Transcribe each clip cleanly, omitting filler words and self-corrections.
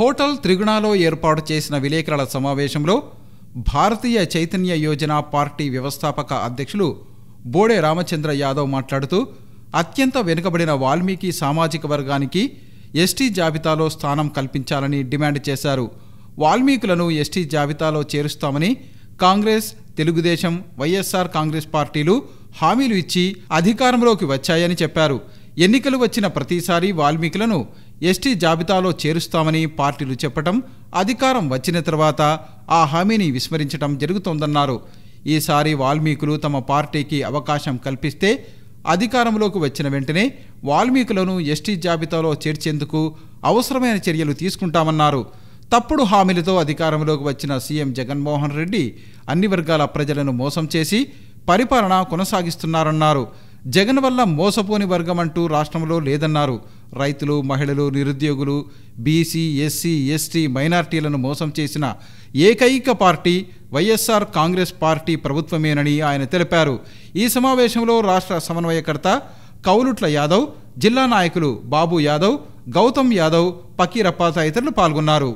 Hotel త్రిగుణాలో ఏర్పాటు చేసిన విలేకరుల సమావేశంలో భారతీయ చైతన్య యోజన పార్టీ వ్యవస్థాపక అధ్యక్షులు బోడే రామచంద్ర యాదవ్ మాట్లాడుతూ అత్యంత వెనుకబడిన వాల్మీకి సామాజిక వర్గానికి ఎస్టీ జాబితాలో స్థానం కల్పించాలని డిమాండ్ చేశారు. వాల్మీకులను ఎస్టీ జాబితాలో చేరుస్తామని కాంగ్రెస్, తెలుగుదేశం, వైఎస్ఆర్ కాంగ్రెస్ పార్టీలు హామీలు ఇచ్చి అధికారంలోకి వచ్చాయని చెప్పారు. ఎన్నికలు వచ్చిన ప్రతిసారి వాల్మీకులను ఎస్టీ జాబితాలో చేరుస్తామని పార్టీలు చెప్పటం, అధికారం వచ్చిన తర్వాత ఆ హామీని విస్మరించడం జరుగుతోందన్నారు. ఈసారి వాల్మీకులు తమ పార్టీకి అవకాశం కల్పిస్తే అధికారంలోకి వచ్చిన వెంటనే వాల్మీకులను ఎస్టీ జాబితాలో చేర్చేందుకు అవసరమైన చర్యలు తీసుకుంటామన్నారు. తప్పుడు హామీలతో అధికారంలోకి వచ్చిన సీఎం జగన్మోహన్ రెడ్డి అన్ని వర్గాల ప్రజలను మోసం చేసి పరిపాలన కొనసాగిస్తున్నారన్నారు. జగన్ వల్ల మోసపోని వర్గం అంటూ రాష్ట్రంలో లేదన్నారు. రైతులు, మహిళలు, నిరుద్యోగులు, బీసీ, ఎస్సీ, ఎస్టీ, మైనార్టీలను మోసం చేసిన ఏకైక పార్టీ వైఎస్ఆర్ కాంగ్రెస్ పార్టీ ప్రభుత్వమేనని ఆయన తెలిపారు. ఈ సమావేశంలో రాష్ట్ర సమన్వయకర్త కౌలుట్ల యాదవ్, జిల్లా నాయకులు బాబు యాదవ్, గౌతమ్ యాదవ్, పకీరప్ప తదితరులు పాల్గొన్నారు.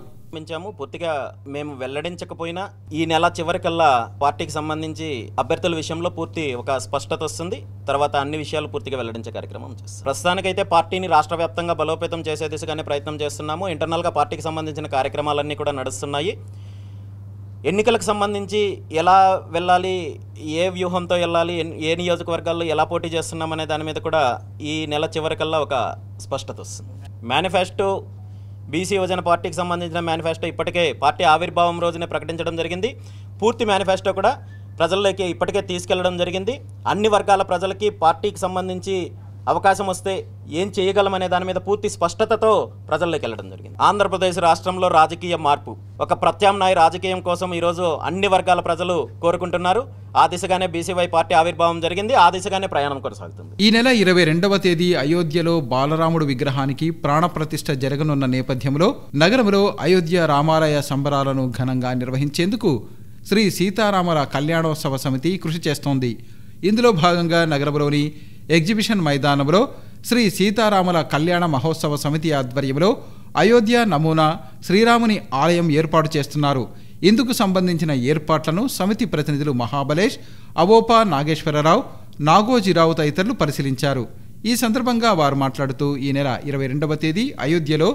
పూర్తిగా మేము వెల్లడించకపోయినా ఈ నెల చివరికల్లా పార్టీకి సంబంధించి అభ్యర్థుల విషయంలో పూర్తి ఒక స్పష్టత వస్తుంది. తర్వాత అన్ని విషయాలు పూర్తిగా వెల్లడించే కార్యక్రమం చేస్తాం. ప్రస్తుతానికైతే పార్టీని రాష్ట్ర వ్యాప్తంగా బలోపేతం చేసే దిశగానే ప్రయత్నం చేస్తున్నాము. ఇంటర్నల్గా పార్టీకి సంబంధించిన కార్యక్రమాలన్నీ కూడా నడుస్తున్నాయి. ఎన్నికలకు సంబంధించి ఎలా వెళ్ళాలి, ఏ వ్యూహంతో వెళ్ళాలి, ఏ నియోజకవర్గాల్లో ఎలా పోటీ చేస్తున్నామనే దాని మీద కూడా ఈ నెల చివరికల్లా ఒక స్పష్టత వస్తుంది. మేనిఫెస్టో, బీసీ యువజన పార్టీకి సంబంధించిన మేనిఫెస్టో ఇప్పటికే పార్టీ ఆవిర్భావం రోజునే ప్రకటించడం జరిగింది. పూర్తి మేనిఫెస్టో కూడా ప్రజల్లోకి ఇప్పటికే తీసుకెళ్లడం జరిగింది. అన్ని వర్గాల ప్రజలకి పార్టీకి సంబంధించి అవకాశం వస్తే ఏం చేయగలమనే దాని మీద పూర్తి స్పష్టతతో ప్రజల్లోకి వెళ్ళడం జరిగింది. ఆంధ్రప్రదేశ్ రాష్ట్రంలో రాజకీయ మార్పు, ఒక ప్రత్యామ్నాయ రాజకీయం కోసం ఈరోజు అన్ని వర్గాల ప్రజలు కోరుకుంటున్నారు. ఆ దిశగానే బీసీవై పార్టీ ఆవిర్భావం జరిగింది. ఆ దిశగానే ప్రయాణం కొనసాగుతుంది. ఈ నెల 22వ తేదీ అయోధ్యలో బాలరాముడు విగ్రహానికి ప్రాణప్రతిష్ఠ జరగనున్న నేపథ్యంలో నగరంలో అయోధ్య రామాలయ సంబరాలను ఘనంగా నిర్వహించేందుకు శ్రీ సీతారాముల కళ్యాణోత్సవ సమితి కృషి చేస్తోంది. ఇందులో భాగంగా నగరంలోని ఎగ్జిబిషన్ మైదానంలో శ్రీ సీతారాముల కళ్యాణ మహోత్సవ సమితి ఆధ్వర్యంలో అయోధ్య నమూనా శ్రీరాముని ఆలయం ఏర్పాటు చేస్తున్నారు. ఇందుకు సంబంధించిన ఏర్పాట్లను సమితి ప్రతినిధులు మహాబలేష్, అవోపా నాగేశ్వరరావు, నాగోజీరావు తదితరులు పరిశీలించారు. ఈ సందర్భంగా వారు మాట్లాడుతూ ఈ నెల 22వ తేదీ అయోధ్యలో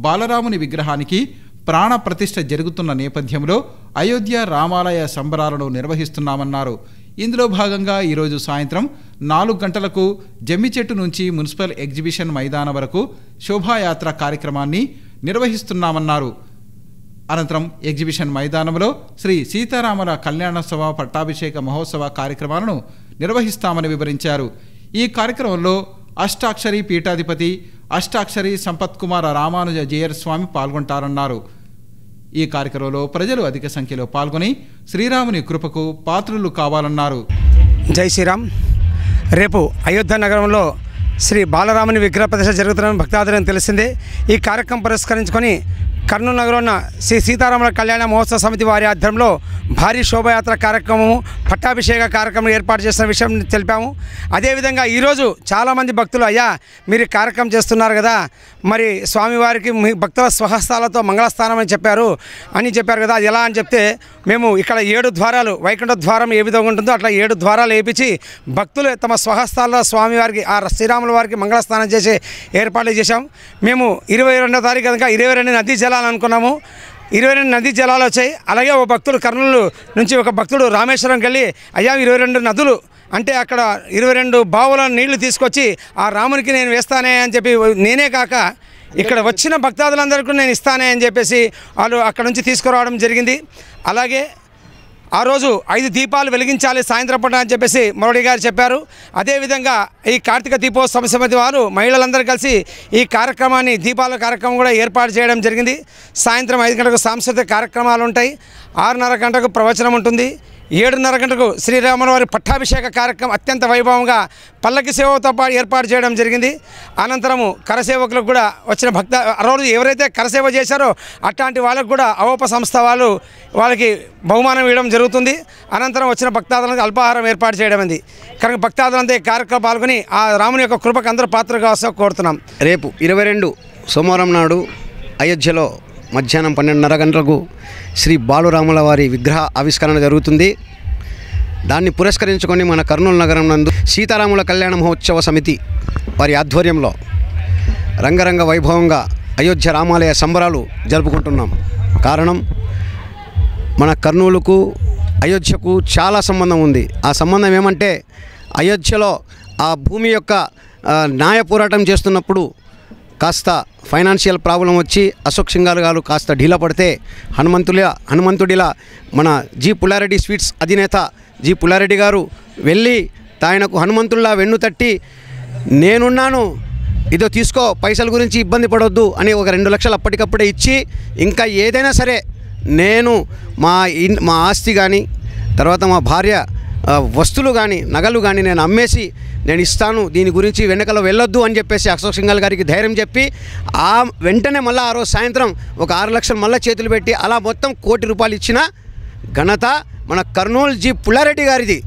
బాలరాముని విగ్రహానికి ప్రాణ ప్రతిష్ఠ జరుగుతున్న నేపథ్యంలో అయోధ్య రామాలయ సంబరాలను నిర్వహిస్తున్నామన్నారు. ఇందులో భాగంగా ఈరోజు సాయంత్రం 4 గంటలకు జమ్మిచెట్టు నుంచి మున్సిపల్ ఎగ్జిబిషన్ మైదానం వరకు శోభాయాత్ర కార్యక్రమాన్ని నిర్వహిస్తున్నామన్నారు. అనంతరం ఎగ్జిబిషన్ మైదానంలో శ్రీ సీతారాముల కళ్యాణోత్సవ పట్టాభిషేక మహోత్సవ కార్యక్రమాలను నిర్వహిస్తామని వివరించారు. ఈ కార్యక్రమంలో అష్టాక్షరి పీఠాధిపతి అష్టాక్షరి సంపత్ కుమార రామానుజ జేయర్ స్వామి పాల్గొంటారన్నారు. ఈ కార్యక్రమంలో ప్రజలు అధిక సంఖ్యలో పాల్గొని శ్రీరాముని కృపకు పాత్రులు కావాలన్నారు. జై శ్రీరామ్. రేపు అయోధ్య నగరంలో శ్రీ బాలరాముని విగ్రహ ప్రతిష్ఠ జరుగుతున్న భక్తాదులను తెలిసిందే. ఈ కార్యక్రమం పురస్కరించుకొని కర్నూలు నగరంలో ఉన్న శ్రీ సీతారాముల కళ్యాణ మహోత్సవ సమితి వారి ఆధ్వర్యంలో భారీ శోభయాత్ర కార్యక్రమము, పట్టాభిషేక కార్యక్రమం ఏర్పాటు చేసిన విషయం తెలిపాము. అదేవిధంగా ఈరోజు చాలామంది భక్తులు, అయ్యా మీరు కార్యక్రమం చేస్తున్నారు కదా, మరి స్వామివారికి మీ భక్తుల స్వహస్తాలతో మంగళస్థానం అని చెప్పారు కదా, అది ఎలా అని చెప్తే మేము ఇక్కడ 7 ద్వారాలు, వైకుంఠ ద్వారం ఏ విధంగా ఉంటుందో అట్లా 7 ద్వారాలు వేయించి భక్తులు తమ స్వహస్తాల్లో స్వామివారికి, ఆ శ్రీరాముల వారికి మంగళస్నానం చేసే ఏర్పాట్లు చేశాం. మేము 22వ తారీఖు కనుక 22 నదీ జలాలు అనుకున్నాము. 22 నదీ జలాలు వచ్చాయి. అలాగే ఒక భక్తుడు కర్నూలు నుంచి ఒక భక్తుడు రామేశ్వరంకి వెళ్ళి, అయ్యా 22 నదులు అంటే అక్కడ 22 బావుల నీళ్లు తీసుకొచ్చి ఆ రామునికి నేను వేస్తానే అని చెప్పి, నేనే కాక ఇక్కడ వచ్చిన భక్తాదులందరికీ నేను ఇస్తానే అని చెప్పేసి వాళ్ళు అక్కడ నుంచి తీసుకురావడం జరిగింది. అలాగే ఆ రోజు 5 దీపాలు వెలిగించాలి సాయంత్రం పూట అని చెప్పేసి మోడీ గారు చెప్పారు. అదేవిధంగా ఈ కార్తీక దీపోత్సవ సమితి వారు మహిళలందరూ కలిసి ఈ కార్యక్రమాన్ని, దీపాల కార్యక్రమం కూడా ఏర్పాటు చేయడం జరిగింది. సాయంత్రం 5 గంటలకు సాంస్కృతిక కార్యక్రమాలు ఉంటాయి. 6:30 గంటలకు ప్రవచనం ఉంటుంది. 7:30 గంటలకు శ్రీరాముల వారి పట్టాభిషేక కార్యక్రమం అత్యంత వైభవంగా పల్లకి సేవతో ఏర్పాటు చేయడం జరిగింది. అనంతరము కరసేవకులకు కూడా వచ్చిన రోజు ఎవరైతే కరసేవ చేశారో అట్లాంటి వాళ్ళకు కూడా అవోప సంస్థ వాళ్ళకి బహుమానం ఇవ్వడం జరుగుతుంది. అనంతరం వచ్చిన భక్తాదులకు అల్పాహారం ఏర్పాటు చేయడం ఉంది. కనుక భక్తాదులంతా ఈ కార్యక్రమం పాల్గొని ఆ రాముని యొక్క కృపకు అందరూ పాత్రగా కోరుతున్నాం. రేపు 22 సోమవారం నాడు అయోధ్యలో మధ్యాహ్నం 12:30 గంటలకు శ్రీ బాలురాముల వారి విగ్రహ ఆవిష్కరణ జరుగుతుంది. దాన్ని పురస్కరించుకొని మన కర్నూలు నగరం నందు సీతారాముల కళ్యాణ మహోత్సవ సమితి వారి ఆధ్వర్యంలో రంగరంగ వైభవంగా అయోధ్య రామాలయ సంబరాలు జరుపుకుంటున్నాం. కారణం మన కర్నూలుకు అయోధ్యకు చాలా సంబంధం ఉంది. ఆ సంబంధం ఏమంటే అయోధ్యలో ఆ భూమి యొక్క న్యాయ పోరాటం చేస్తున్నప్పుడు కాస్త ఫైనాన్షియల్ ప్రాబ్లం వచ్చి అశోక్ సింఘాల్ గారు కాస్త ఢీలా పడితే హనుమంతుడిలా మన జి పుల్లారెడ్డి స్వీట్స్ అధినేత జి పుల్లారెడ్డి గారు వెళ్ళి ఆయనకు హనుమంతుడిలా వెన్ను తట్టి నేనున్నాను, ఇదో తీసుకో, పైసల గురించి ఇబ్బంది పడొద్దు అని ఒక 2 లక్షలు అప్పటికప్పుడే ఇచ్చి ఇంకా ఏదైనా సరే నేను మా ఆస్తి కానీ తర్వాత మా భార్య వస్తువులు కానీ నగలు కానీ నేను అమ్మేసి నేను ఇస్తాను, దీని గురించి వెనకలో వెళ్ళొద్దు అని చెప్పేసి అశోక్ సింఘాల్ గారికి ధైర్యం చెప్పి వెంటనే మళ్ళీ ఆ రోజు సాయంత్రం ఒక 6 లక్షలు మళ్ళీ చేతులు పెట్టి అలా మొత్తం 1 కోటి రూపాయలు ఇచ్చిన ఘనత మన కర్నూలు జి పుల్లారెడ్డి గారిది.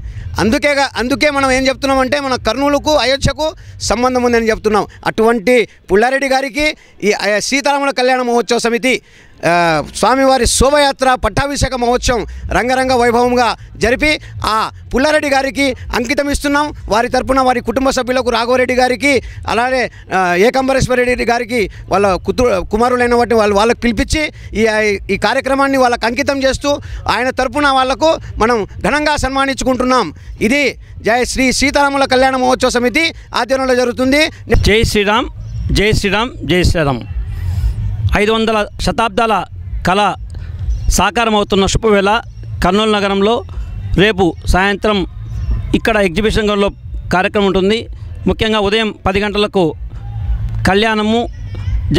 అందుకే మనం ఏం చెప్తున్నామంటే మన కర్నూలుకు అయోధ్యకు సంబంధం ఉందని చెప్తున్నాం. అటువంటి పుల్లారెడ్డి గారికి ఈ సీతారాముల కళ్యాణ మహోత్సవ సమితి స్వామివారి శోభయాత్ర పట్టాభిషేక మహోత్సవం రంగరంగ వైభవంగా జరిపి ఆ పుల్లారెడ్డి గారికి అంకితం ఇస్తున్నాం. వారి తరపున వారి కుటుంబ సభ్యులకు రాఘవరెడ్డి గారికి అలాగే ఏకంబరేశ్వరరెడ్డి గారికి వాళ్ళ కుమారులైన వాటి వాళ్ళకి పిలిపించి ఈ కార్యక్రమాన్ని వాళ్ళకు అంకితం చేస్తూ ఆయన తరపున వాళ్లకు మనం ఘనంగా సన్మానించుకుంటున్నాం. ఇది జై శ్రీ సీతారాముల కళ్యాణ మహోత్సవ సమితి ఆధ్వర్యంలో జరుగుతుంది. జై శ్రీరామ్, జై శ్రీరామ్, జై శ్రీరామ్. 500 శతాబ్దాల కళ సాకారమవుతున్న శుభవేళ కర్నూలు నగరంలో రేపు సాయంత్రం ఇక్కడ ఎగ్జిబిషన్ గ్రౌండ్లో కార్యక్రమం ఉంటుంది. ముఖ్యంగా ఉదయం 10 గంటలకు కళ్యాణము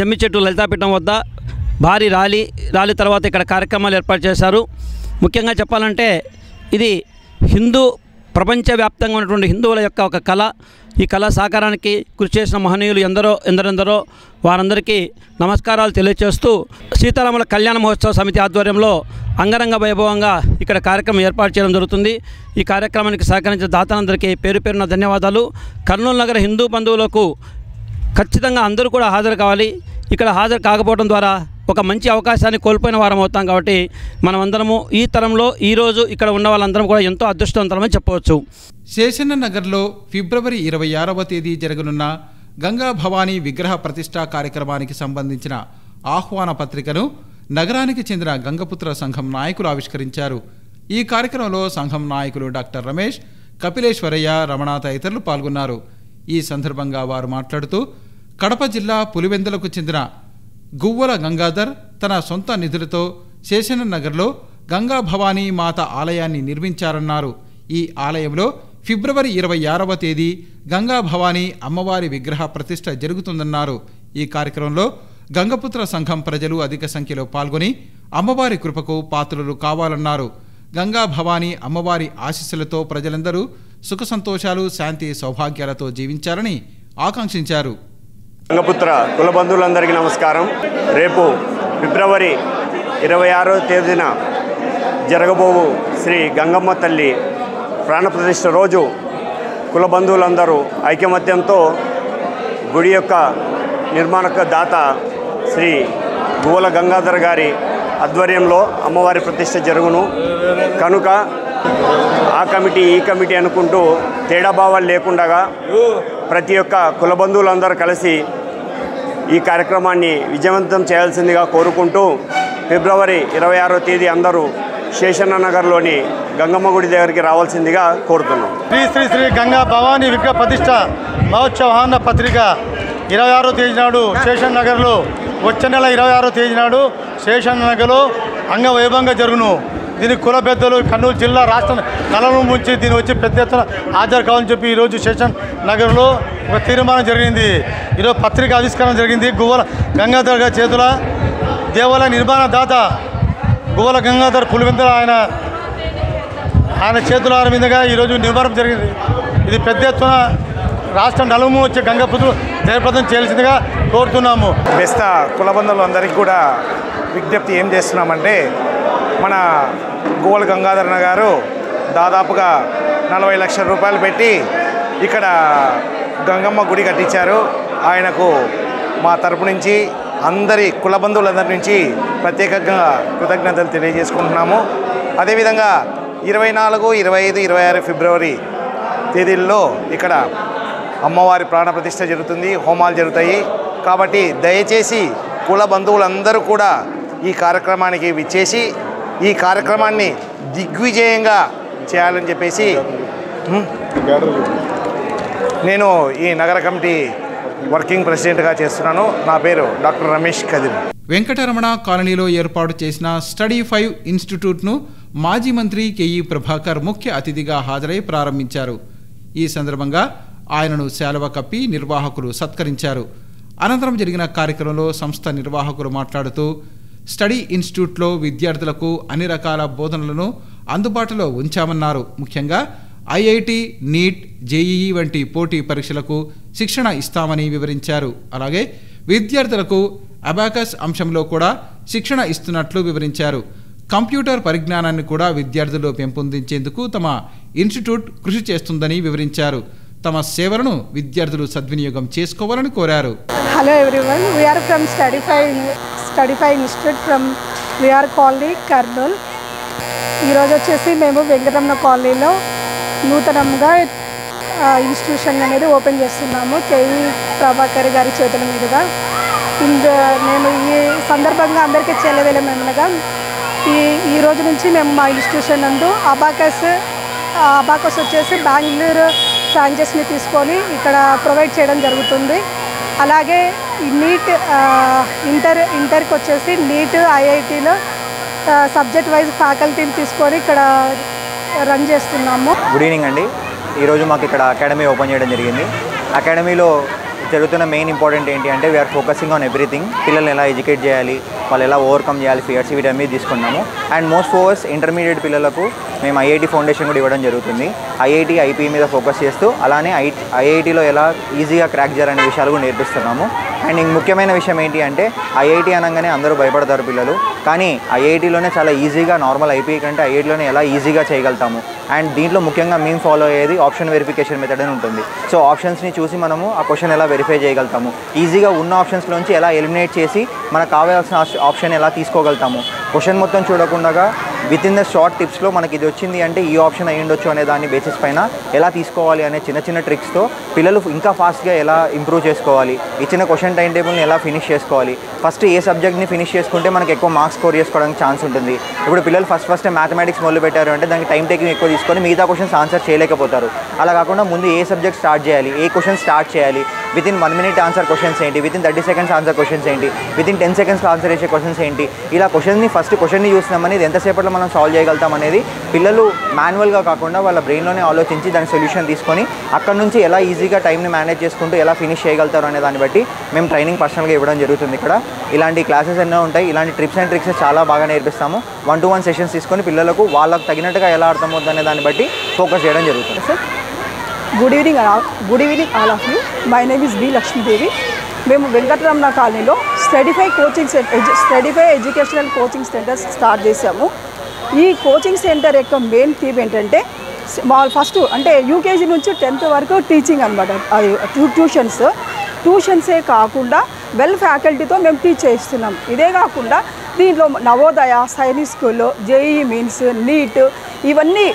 జమ్మి చెట్టు లలితాపీఠం వద్ద భారీ ర్యాలీ తర్వాత ఇక్కడ కార్యక్రమాలు ఏర్పాటు చేశారు. ముఖ్యంగా చెప్పాలంటే ఇది హిందూ ప్రపంచవ్యాప్తంగా ఉన్నటువంటి హిందువుల యొక్క ఒక కళ. ఈ కళ సాకారానికి కృషి చేసిన మహనీయులు ఎందరెందరో వారందరికీ నమస్కారాలు తెలియజేస్తూ సీతారాముల కళ్యాణ మహోత్సవ సమితి ఆధ్వర్యంలో అంగరంగ వైభవంగా ఇక్కడ కార్యక్రమం ఏర్పాటు చేయడం జరుగుతుంది. ఈ కార్యక్రమానికి సహకరించిన దాతలందరికీ పేరు పేరున ధన్యవాదాలు. కర్నూలు నగర హిందూ బంధువులకు ఖచ్చితంగా అందరూ కూడా హాజరు కావాలి. ఇక్కడ హాజరు కాకపోవడం ద్వారా ఒక మంచి అవకాశాన్ని కోల్పోయిన వారం అవుతాం. కాబట్టి మనమందరము ఈ తరంలో ఈరోజు ఇక్కడ ఉన్న వాళ్ళందరం కూడా ఎంతో అదృష్టవంతమని చెప్పవచ్చు. శేషన్న నగర్లో ఫిబ్రవరి 26వ తేదీ జరగనున్న గంగా భవానీ విగ్రహ ప్రతిష్టా కార్యక్రమానికి సంబంధించిన ఆహ్వాన పత్రికను నగరానికి చెందిన గంగపుత్ర సంఘం నాయకులు ఆవిష్కరించారు. ఈ కార్యక్రమంలో సంఘం నాయకులు డాక్టర్ రమేష్, కపిలేశ్వరయ్య, రమణ తదితరులు పాల్గొన్నారు. ఈ సందర్భంగా వారు మాట్లాడుతూ కడప జిల్లా పులివెందులకు చెందిన గువ్వల గంగాధర్ తన సొంత నిధులతో శేషన్న నగర్లో గంగా భవానీ మాత ఆలయాన్ని నిర్మించారన్నారు. ఈ ఆలయంలో ఫిబ్రవరి 26వ తేదీ గంగా భవానీ అమ్మవారి విగ్రహ ప్రతిష్ఠ జరుగుతుందన్నారు. ఈ కార్యక్రమంలో గంగపుత్ర సంఘం ప్రజలు అధిక సంఖ్యలో పాల్గొని అమ్మవారి కృపకు పాత్రులు కావాలన్నారు. గంగా భవానీ అమ్మవారి ఆశీస్సులతో ప్రజలందరూ సుఖ సంతోషాలు, శాంతి, సౌభాగ్యాలతో జీవించాలని ఆకాంక్షించారు. గంగపుత్ర కుల బంధువులందరికీ నమస్కారం. రేపు ఫిబ్రవరి 26వ తేదీన జరగబోవు శ్రీ గంగమ్మ తల్లి ప్రాణప్రతిష్ఠ రోజు కుల బంధువులందరూ ఐకమత్యంతో గుడి యొక్క నిర్మాణక దాత శ్రీ గువ్వల గంగాధర్ గారి ఆధ్వర్యంలో అమ్మవారి ప్రతిష్ఠ జరుగును కనుక ఆ కమిటీ ఈ కమిటీ అనుకుంటూ తేడా భావాలు లేకుండా ప్రతి ఒక్క కుల బంధువులందరూ కలిసి ఈ కార్యక్రమాన్ని విజయవంతం చేయాల్సిందిగా కోరుకుంటూ ఫిబ్రవరి 26వ తేదీ అందరూ శేషన్న నగర్లోని గంగమ్మ గుడి దగ్గరికి రావాల్సిందిగా కోరుతున్నాం. శ్రీ శ్రీ శ్రీ గంగా భవానీ విగ్రహ ప్రతిష్ట మహోత్సవాహన పత్రిక 26వ తేదీ నాడు శేషన్ నగర్లో వచ్చే నెల 26వ తేదీ నాడు శేషన్ నగర్లో అంగవైభవంగా జరుగును. దీనికి కుల పెద్దలు కర్నూలు జిల్లా రాష్ట్ర నలుమూల నుంచి దీని వచ్చి పెద్ద ఎత్తున హాజరు కావాలని చెప్పి ఈరోజు శేషన్ నగర్లో ఒక తీర్మానం జరిగింది. ఈరోజు పత్రిక ఆవిష్కరణ జరిగింది. గువ్వల గంగాధర్ గారి చేతుల దేవాలయ నిర్మాణ దాత గువ్వల గంగాధర్ పులివెందుల ఆయన చేతుల మీదుగా ఈరోజు నిర్మాణం జరిగింది. ఇది పెద్ద ఎత్తున రాష్ట్రం నలుమూల వచ్చే గంగపుత్రులు జయప్రదం చేయాల్సిందిగా కోరుతున్నాము. బెస్త కులబంధువులందరికీ కూడా విజ్ఞప్తి ఏం చేస్తున్నామంటే మన గువ్వల గంగాధరణ గారు దాదాపుగా 40 లక్షల రూపాయలు పెట్టి ఇక్కడ గంగమ్మ గుడి కట్టించారు. ఆయనకు మా తరపు నుంచి అందరి కుల బంధువులందరి నుంచి ప్రత్యేకంగా కృతజ్ఞతలు తెలియజేసుకుంటున్నాము. అదేవిధంగా 24, 25, 26 ఫిబ్రవరి తేదీల్లో ఇక్కడ అమ్మవారి ప్రాణప్రతిష్ఠ జరుగుతుంది, హోమాలు జరుగుతాయి. కాబట్టి దయచేసి కుల బంధువులందరూ కూడా ఈ కార్యక్రమానికి విచ్చేసి ఈ కార్యక్రమాన్ని దిగ్విజయంగా చేయాలని చెప్పేసి నేను ఈ నగర కమిటీ వర్కింగ్ ప్రెసిడెంట్గా చేస్తున్నాను. నా పేరు డాక్టర్ రమేష్ కదిరి. వెంకటరమణ కాలనీలో ఏర్పాటు చేసిన స్టడీ 5 ఇన్స్టిట్యూట్ను మాజీ మంత్రి కెఈ ప్రభాకర్ ముఖ్య అతిథిగా హాజరై ప్రారంభించారు. ఈ సందర్భంగా ఆయనను శాలువ కప్పి నిర్వాహకులు సత్కరించారు. అనంతరం జరిగిన కార్యక్రమంలో సంస్థ నిర్వాహకులు మాట్లాడుతూ స్టడీ ఇన్స్టిట్యూట్లో విద్యార్థులకు అన్ని రకాల బోధనలను అందుబాటులో ఉంచామన్నారు. ముఖ్యంగా ఐఐటి, నీట్, జేఈఈ వంటి పోటీ పరీక్షలకు శిక్షణ ఇస్తామని వివరించారు. అలాగే విద్యార్థులకు అబాకస్ అంశంలో కూడా శిక్షణ ఇస్తున్నట్లు వివరించారు. కంప్యూటర్ పరిజ్ఞానాన్ని కూడా విద్యార్థుల్లో పెంపొందించేందుకు తమ ఇన్స్టిట్యూట్ కృషి చేస్తుందని వివరించారు. తమ సేవలను విద్యార్థులు సద్వినియోగం చేసుకోవాలని కోరారు. Hello everyone, we are from study 5 institute from VR colony, Kurnool. ఈరోజు వచ్చేసి మేము వెంకటరమణ కాలనీలో నూతనంగా ఇన్స్టిట్యూషన్ అనేది ఓపెన్ చేస్తున్నాము కేఈ ప్రభాకర్ గారి చేతుల మీదుగా. నేను ఈ సందర్భంగా అందరికీ తెలియజేయమనగా ఈ రోజు నుంచి మేము మా ఇన్స్టిట్యూషన్ నందు అబాకస్ వచ్చేసి బెంగళూరు ఫ్రాంచైజీని తీసుకొని ఇక్కడ ప్రొవైడ్ చేయడం జరుగుతుంది. అలాగే నీట్ ఇంటర్కి వచ్చేసి నీట్, ఐఐటీలో సబ్జెక్ట్ వైజ్ ఫ్యాకల్టీని తీసుకొని ఇక్కడ రన్ చేస్తున్నాము. గుడ్ ఈవినింగ్ అండి. ఈరోజు మాకు ఇక్కడ అకాడమీ ఓపెన్ చేయడం జరిగింది. అకాడమీలో జరుగుతున్న మెయిన్ ఇంపార్టెంట్ ఏంటి అంటే వీఆర్ ఫోకసింగ్ ఆన్ ఎవ్రీథింగ్. పిల్లల్ని ఎలా ఎడ్యుకేట్ చేయాలి, వాళ్ళు ఎలా ఓవర్కమ్ చేయాలి ఫియర్స్, వీటన్నీ తీసుకున్నాము. అండ్ మోస్ట్ ఫోకస్ ఇంటర్మీడియట్ పిల్లలకు మేము ఐఐటి ఫౌండేషన్ కూడా ఇవ్వడం జరుగుతుంది. ఐఐటి, ఐపీ మీద ఫోకస్ చేస్తూ అలానే ఐఐటిలో ఎలా ఈజీగా క్రాక్ చేయాలనే విషయాలు కూడా నేర్పిస్తున్నాము. అండ్ ముఖ్యమైన విషయం ఏంటి అంటే ఐఐటి అనగానే అందరూ భయపడతారు పిల్లలు, కానీ ఐఐటిలోనే చాలా ఈజీగా నార్మల్ ఐపీ కంటే ఐఐటిలోనే ఎలా ఈజీగా చేయగలుగుతాము. అండ్ దీంట్లో ముఖ్యంగా మేము ఫాలో అయ్యేది ఆప్షన్ వెరిఫికేషన్ మెథడ్ అని ఉంటుంది. సో ఆప్షన్స్ని చూసి మనము ఆ క్వశ్చన్ ఎలా వెరిఫై చేయగలుగుతాము, ఈజీగా ఉన్న ఆప్షన్స్లోంచి ఎలా ఎలిమినేట్ చేసి మనకు కావాల్సిన ఆప్షన్ ఎలా తీసుకోగలుగుతాము, క్వశ్చన్ మొత్తం చూడకుండా విత్ ఇన్ ద షార్ట్ టిప్స్లో మనకి ఇది వచ్చింది అంటే ఈ ఆప్షన్ అయ్యి ఉండొచ్చు అనే దాని బేసిస్ పైన ఎలా తీసుకోవాలి అనే చిన్న చిన్న ట్రిక్స్తో పిల్లలు ఇంకా ఫాస్ట్గా ఎలా ఇంప్రూవ్ చేసుకోవాలి, ఇచ్చిన క్వశ్చన్ టైం టేబుల్ని ఎలా ఫినిష్ చేసుకోవాలి, ఫస్ట్ ఏ సబ్జెక్ట్ని ఫినిష్ చేసుకుంటే మనకి ఎక్కువ మార్క్స్ స్కోర్ చేసుకోవడానికి ఛాన్స్ ఉంటుంది. ఇప్పుడు పిల్లలు ఫస్ట్ మ్యాథమెటిక్స్ మొదలు పెట్టారు అంటే దానికి టైం టేకింగ్ ఎక్కువ తీసుకొని మిగతా క్వశ్చన్స్ ఆన్సర్ చేయలేకపోతారు. అలా కాకుండా ముందు ఏ సబ్జెక్ట్ స్టార్ట్ చేయాలి, ఏ క్వశ్చన్ స్టార్ట్ చేయాలి, within 1 minute answer questions ఏంటి, within 30 seconds answer questions ఏంటి, విత్ ఇన్ 10 seconds ఆన్సర్ చేసే క్వశ్చన్స్ ఏంటి, ఇలా క్వశ్చన్ని చూసినామని ఇది ఎంతసేపట్లో మనం సాల్వ్ చేయగలుగుతాం అనేది పిల్లలు మాన్యువల్గా కాకుండా వాళ్ళ బ్రెయిన్లోనే ఆలోచించి దాని సొల్యూషన్ తీసుకొని అక్కడ నుంచి ఎలా ఈజీగా టైంని మేనేజ్ చేసుకుంటూ ఎలా ఫినిష్ చేయగలుగుతారు అనే దాన్ని బట్టి మేము ట్రైనింగ్ పర్సనల్గా ఇవ్వడం జరుగుతుంది. ఇక్కడ ఇలాంటి క్లాసెస్ ఎన్నో ఉంటాయి. ఇలాంటి ట్రిప్స్ అండ్ ట్రిక్స్ చాలా బాగా నేర్పిస్తాము. 1-to-1 సెషన్స్ తీసుకొని పిల్లలకు వాళ్ళకు తగినట్టుగా ఎలా అర్థమవుతుంది అనే దాన్ని బట్టి ఫోకస్ చేయడం జరుగుతుంది. Sir good evening all of you. My name is B Lakshmidevi. మేము వెంకటరమణ కాలనీలో study 5 educational coaching centres start చేసాము. ఈ కోచింగ్ సెంటర్ యొక్క మెయిన్ థీమ్ ఏంటంటే ఫస్ట్ అంటే యూకేజీ నుంచి 10th వరకు టీచింగ్ అనమాట. అది ట్యూషన్సే కాకుండా వెల్ ఫ్యాకల్టీతో మేము టీచ్ చేస్తున్నాం. ఇదే కాకుండా దీంట్లో Navodaya, Sainik school, JEE mains, NEET ఇవన్నీ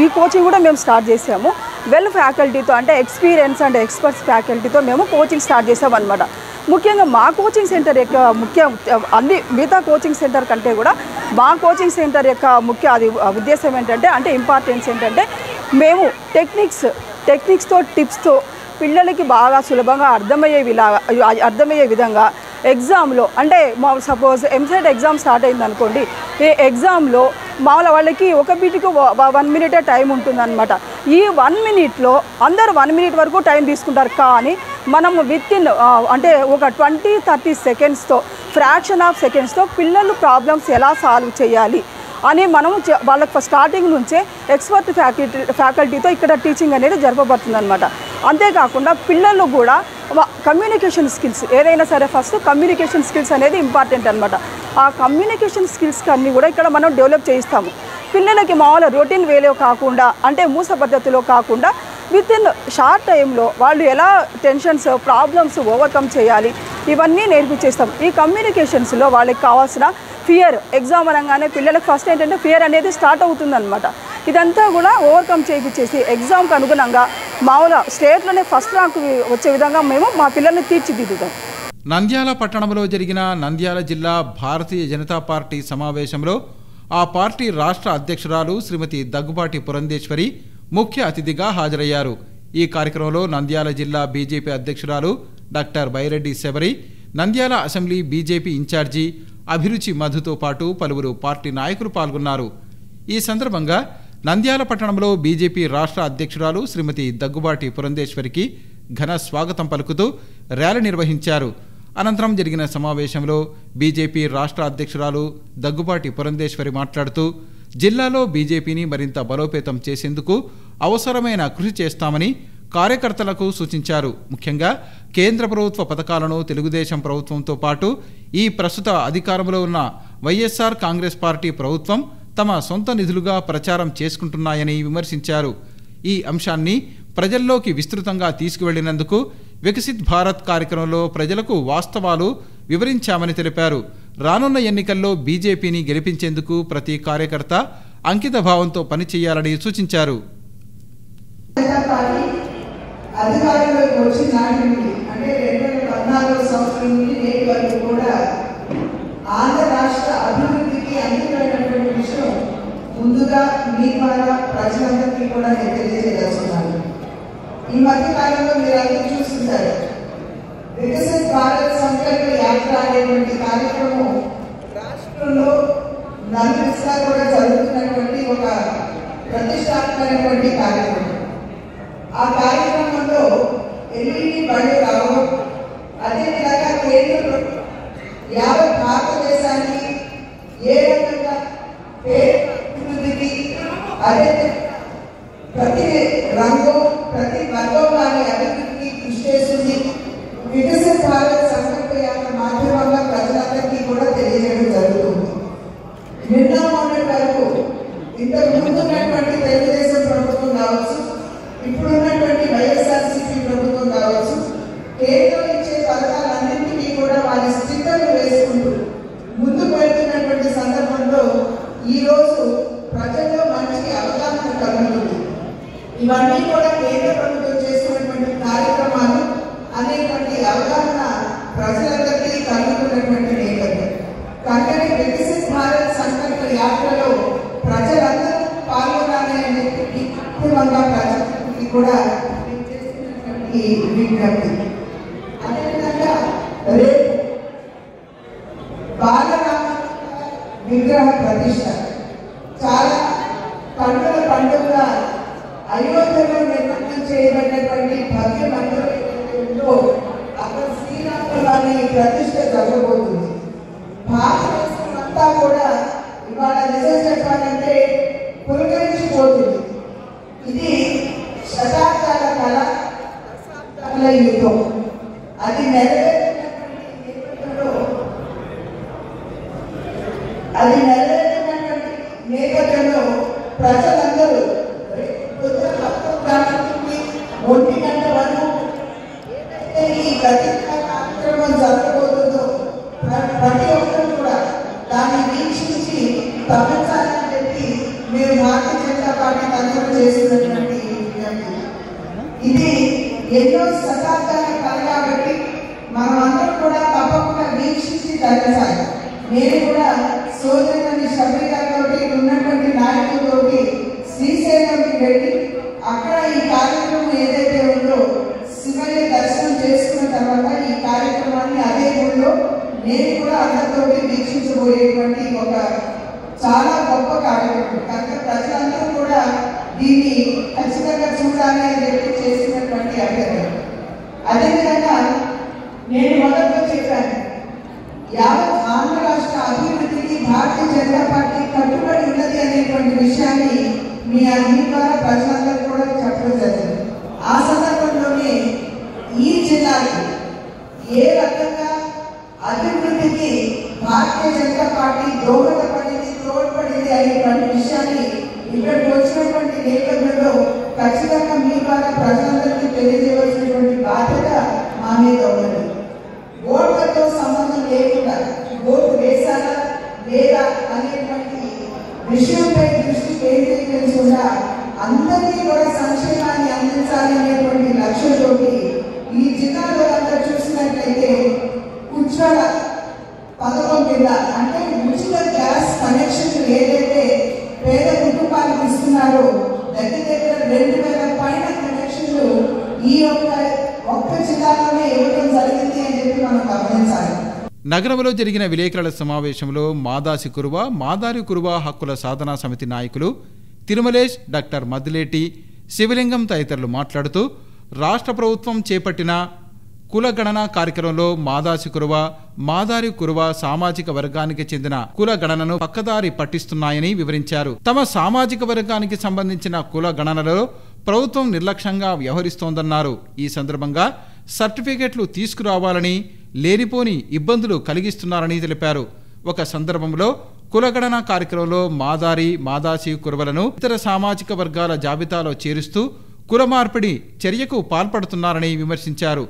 ఈ కోచింగ్ కూడా మేము స్టార్ట్ చేసాము. వెల్ ఫ్యాకల్టీతో అంటే ఎక్స్పీరియన్స్ అండ్ ఎక్స్పర్ట్స్ ఫ్యాకల్టీతో మేము కోచింగ్ స్టార్ట్ చేసామన్నమాట. ముఖ్యంగా మా కోచింగ్ సెంటర్ యొక్క అన్ని మిగతా కోచింగ్ సెంటర్ కంటే కూడా మా కోచింగ్ సెంటర్ యొక్క ఉద్దేశం ఏంటంటే ఇంపార్టెన్స్ ఏంటంటే మేము టెక్నిక్స్తో టిప్స్తో పిల్లలకి బాగా సులభంగా అర్థమయ్యే విధంగా ఎగ్జామ్లో అంటే సపోజ్ ఎంసెట్ ఎగ్జామ్ స్టార్ట్ అయింది అనుకోండి, ఈ ఎగ్జామ్లో వాళ్ళకి ఒక బీట్కి 1 minute టైం ఉంటుందన్నమాట. ఈ 1 minuteలో అందరూ 1 minute వరకు టైం తీసుకుంటారు. కానీ మనం విత్ ఇన్ అంటే ఒక 20-30 secondsతో ఫ్రాక్షన్ ఆఫ్ సెకండ్స్తో పిల్లలు ప్రాబ్లమ్స్ ఎలా సాల్వ్ చేయాలి అని మనము వాళ్ళకి స్టార్టింగ్ నుంచే ఎక్స్పర్ట్ ఫ్యాకల్టీతో ఇక్కడ టీచింగ్ అనేది జరపబడుతుంది అనమాట. అంతేకాకుండా పిల్లలు కూడా కమ్యూనికేషన్ స్కిల్స్ ఏదైనా సరే ఫస్ట్ కమ్యూనికేషన్ స్కిల్స్ అనేది ఇంపార్టెంట్ అనమాట. ఆ కమ్యూనికేషన్ స్కిల్స్ అన్నీ కూడా ఇక్కడ మనం డెవలప్ చేయిస్తాము. పిల్లలకి మామూలు రొటీన్ వేలో కాకుండా అంటే మూస పద్ధతిలో కాకుండా విత్ ఇన్ షార్ట్ టైంలో వాళ్ళు ఎలా టెన్షన్స్ ప్రాబ్లమ్స్ ఓవర్కమ్ చేయాలి, ఇవన్నీ నేర్పించేస్తాం. ఈ కమ్యూనికేషన్స్లో వాళ్ళకి కావాల్సిన ఫియర్, ఎగ్జామ్ అనగానే పిల్లలకు ఫస్ట్ ఏంటంటే ఫియర్ అనేది స్టార్ట్ అవుతుందన్నమాట. ఇదంతా కూడా ఓవర్కమ్ చేయించేసి ఎగ్జామ్కి అనుగుణంగా మామూలుగా స్టేట్లోనే ఫస్ట్ ర్యాంక్ వచ్చే విధంగా మేము మా పిల్లల్ని తీర్చిదిద్దుతాం. నంద్యాల పట్టణంలో జరిగిన నంద్యాల జిల్లా భారతీయ జనతా పార్టీ సమావేశంలో ఆ పార్టీ రాష్ట్ర అధ్యక్షురాలు శ్రీమతి దగ్గుబాటి పురంధేశ్వరి ముఖ్య అతిథిగా హాజరయ్యారు. ఈ కార్యక్రమంలో నంద్యాల జిల్లా బీజేపీ అధ్యక్షురాలు doctor Byreddy Shabari, Nandyal assembly BJP incharge Abhiruchi మధుతో పాటు పలువురు పార్టీ నాయకులు పాల్గొన్నారు. ఈ సందర్భంగా నంద్యాల పట్టణంలో బీజేపీ రాష్ట్ర అధ్యక్షురాలు శ్రీమతి దగ్గుబాటి పురంధేశ్వరికి ఘన స్వాగతం పలుకుతూ ర్యాలీ నిర్వహించారు. అనంతరం జరిగిన సమావేశంలో బీజేపీ రాష్ట్ర అధ్యక్షురాలు దగ్గుబాటి పురంధేశ్వరి మాట్లాడుతూ జిల్లాలో బీజేపీని మరింత బలోపేతం చేసేందుకు అవసరమైన కృషి చేస్తామని కార్యకర్తలకు సూచించారు. ముఖ్యంగా కేంద్ర ప్రభుత్వ పథకాలను తెలుగుదేశం ప్రభుత్వంతో పాటు ఈ ప్రస్తుత అధికారంలో ఉన్న వైఎస్ఆర్ కాంగ్రెస్ పార్టీ ప్రభుత్వం తమ సొంత నిధులుగా ప్రచారం చేసుకుంటున్నాయని విమర్శించారు. ఈ అంశాన్ని ప్రజల్లోకి విస్తృతంగా తీసుకువెళ్లినందుకు వికసిత్ భారత్ కార్యక్రమంలో ప్రజలకు వాస్తవాలు వివరించామని తెలిపారు. రానున్న ఎన్నికల్లో బీజేపీని గెలిపించేందుకు ప్రతి కార్యకర్త అంకిత భావంతో పనిచేయాలని సూచించారు. అధికారంలోకి వచ్చిన నాటి నుండి అంటే 2014 సంవత్సరం నుండి నేటి వరకు కూడా ఆంధ్ర రాష్ట్ర అభివృద్ధికి అంకితమైనటువంటి విషయం ముందుగా మీ ద్వారా ప్రజలందరికీ కూడా నేను తెలియజేయదలుచుకున్నాను. ఈ మధ్య కాలంలో మీరు అందరూ చూస్తుంటారు, వికసిత్ భారత్ సంకల్ప యాత్ర అనేటువంటి కార్యక్రమం రాష్ట్రంలో నలుదిశలా కూడా జరుగుతున్నటువంటి ఒక ప్రతిష్టాత్మకమైనటువంటి కార్యక్రమం. ఆ కార్యక్రమంలో ఎల్ఈడి బళ్ళు రావడం, అదేవిధంగా కేంద్ర ప్రభుత్వం యావత్ భారతదేశాన్ని ఏ రకంగా అభివృద్ధికి అదే ప్రతి రంగం ప్రతి వర్గం వారి అభివృద్ధికి కృషి చేస్తుంది. వికసిత్ భారత్ సంకల్ప యాత్ర మాధ్యమంగా ప్రజలందరికీ కూడా తెలియజేయడం జరుగుతుంది. నిన్న మొన్నటి వరకు ఇంతకు ముందున్నటువంటి తెలుగుదేశం ప్రభుత్వం కావచ్చు, ఇప్పుడున్నటువంటి వైఎస్ఆర్సీపీ ప్రభుత్వం కావచ్చు, కేంద్రం ఇచ్చే పథకాలన్నింటినీ కూడా వారి స్టిక్కర్లు వేసుకుంటూ ముందుకు వెళ్తున్నటువంటి సందర్భంలో ఈరోజు ప్రజల్లో మంచి అవగాహన కలుగుతుంది. ఇవన్నీ కూడా కేంద్ర ప్రభుత్వం చేస్తున్నటువంటి కార్యక్రమాలు అనేటువంటి అవగాహన ప్రజలందరికీ కలుగుతున్నటువంటి నేపథ్యం. కనుకనే వికసిత్ భారత్ సంకల్ప యాత్రలో ప్రజలందరూ పాల్గొనాలి అనేటువంటి అంతిమంగా ప్రజలకి కూడా చేస్తున్నటువంటి విజ్ఞప్తి. అదేవిధంగా రేపు బాలరామ విగ్రహ ప్రతిష్ట చాలా పండుగ పండుగగా అయోధ్యలో నిర్మాణం చేయబడినటువంటి భవ్య మందిరంలో అక్కడ శ్రీరాముల వారి ప్రతిష్ట జరగబోతుంది. భారతదేశం అంతా కూడా ఇవాళ నిజం చెప్పాలంటే పులకరించిపోతుంది. ఇది శతాబ్దాల కళ, దశాబ్దాల యుద్ధం. అది నెరవేరినటువంటి నేపథ్యంలో ప్రజలందరూ 1 గంట వరకు ఏదైతే ఈ ప్రతిజ్ఞా కార్యక్రమం జరగబోతుందో ప్రతి ఒక్కరు కూడా దాన్ని వీక్షించి తప్పించాలని చెప్పి మేము భారతీయ జనతా పార్టీ తరఫున చేస్తున్నటువంటి ఇది ఎన్నో శతాబ్దాల కళ కాబట్టి మనం అందరం కూడా తప్పకుండా వీక్షించి తగ్గించాలి. నేను కూడా సోదరుని శబరి గారితో ఉన్నటువంటి నాయకులతో శ్రీశైలంకి వెళ్ళి అక్కడ ఈ కార్యక్రమం ఏదైతే ఉందో శివయ్య దర్శనం చేసుకున్న తర్వాత ఈ కార్యక్రమాన్ని అదే ఊళ్ళో నేను కూడా అందరితో వీక్షించబోయేటువంటి ఒక చాలా గొప్ప కార్యక్రమం. కనుక ప్రజలందరూ కూడా దీన్ని ఖచ్చితంగా చూడాలి అని చెప్పి చేసినటువంటి అభ్యర్థన. అదేవిధంగా నేను మొదట్లో చెప్పాను, యావత్ ఆంధ్ర రాష్ట్ర అభివృద్ధికి భారతీయ జనతా పార్టీ కట్టుబడి ఉన్నది అనేటువంటి విషయాన్ని మీ ద్వారా ప్రజలందరూ కూడా చెప్పడం జరిగింది. ఆ సందర్భంలోనే ఈ జిల్లాకి ఏ రకంగా అభివృద్ధికి భారతీయ జనతా పార్టీ తోడ్పడింది అనేటువంటి విషయాన్ని ఇక్కడికి వచ్చినటువంటి నేపథ్యంలో ఖచ్చితంగా మీ ద్వారా ప్రజలందరికీ తెలియజేయవలసినటువంటి బాధ్యత మా మీద ఉన్నది. ఓటు అందరికీ కూడా సంక్షేమాన్ని అందించాలి అనేటువంటి లక్ష్యంతోటి ఈ జిల్లాలో అంతా చూసినట్లయితే ఉజ్వల పథకం కింద అంటే ఉచిత గ్యాస్ కనెక్షన్ ఏదైతే పేద కుటుంబాలకు ఇస్తున్నారో దగ్గర 2,000 పైన కనెక్షన్లు ఈ ఒక్క జిల్లాలోనే ఇవ్వడం జరిగింది అని చెప్పి మనం గమనించాలి. నగరంలో జరిగిన విలేకరుల సమావేశంలో మాదాసి కురువ మాదారి కురువ హక్కుల సాధనా సమితి నాయకులు తిరుమలేష్, డాక్టర్ మద్దిలేటి, శివలింగం తదితరులు మాట్లాడుతూ రాష్ట్ర ప్రభుత్వం చేపట్టిన కులగణన కార్యక్రమంలో మాదాసి కురువ మాదారి కురువ సామాజిక వర్గానికి చెందిన కుల గణనను పక్కదారి పట్టిస్తున్నాయని వివరించారు. తమ సామాజిక వర్గానికి సంబంధించిన కుల గణనలో ప్రభుత్వం నిర్లక్ష్యంగా వ్యవహరిస్తోందన్నారు. ఈ సందర్భంగా సర్టిఫికెట్లు తీసుకురావాలని లేనిపోని ఇబ్బందులు కలిగిస్తున్నారని తెలిపారు. ఒక సందర్భంలో కులగణన కార్యక్రమంలో మాదారి మాదాసి కురువలను ఇతర సామాజిక వర్గాల జాబితాలో చేరుస్తూ కుల మార్పిడి చర్యకు పాల్పడుతున్నారని విమర్శించారు.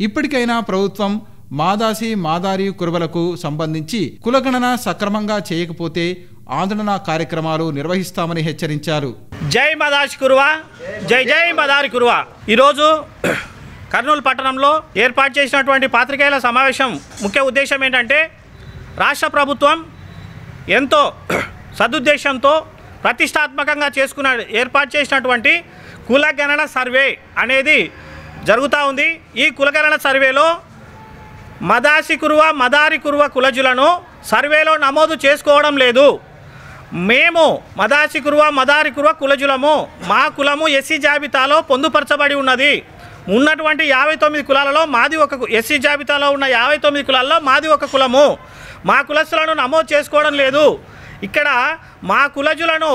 ఇప్పటికైనా ప్రభుత్వం మాదాసి మాదారి కురువలకు సంబంధించి కులగణన సక్రమంగా చేయకపోతే ఆందోళన కార్యక్రమాలు నిర్వహిస్తామని హెచ్చరించారు. జై మాదాసి కురువ, జై జై మాదారి కురువ. ఈరోజు కర్నూలు పట్టణంలో ఏర్పాటు చేసినటువంటి పాత్రికేయుల సమావేశం ముఖ్య ఉద్దేశం ఏంటంటే రాష్ట్ర ప్రభుత్వం ఎంతో సదుద్దేశంతో ప్రతిష్టాత్మకంగా ఏర్పాటు చేసినటువంటి కులగణన సర్వే అనేది జరుగుతూ ఉంది. ఈ కులగణన సర్వేలో మదాసి కురువ మదారి కురువ కులజులను సర్వేలో నమోదు చేసుకోవడం లేదు. మేము మదాసి కురువ మదారి కురువ కులజులము, మా కులము ఎస్సీ జాబితాలో పొందుపరచబడి ఉన్నది. ఉన్నటువంటి 59 కులాలలో మాది ఒక ఎస్సీ జాబితాలో ఉన్న 59 కులాల్లో మాది ఒక కులము. మా కులస్తులను నమోదు చేసుకోవడం లేదు. ఇక్కడ మా కులజులను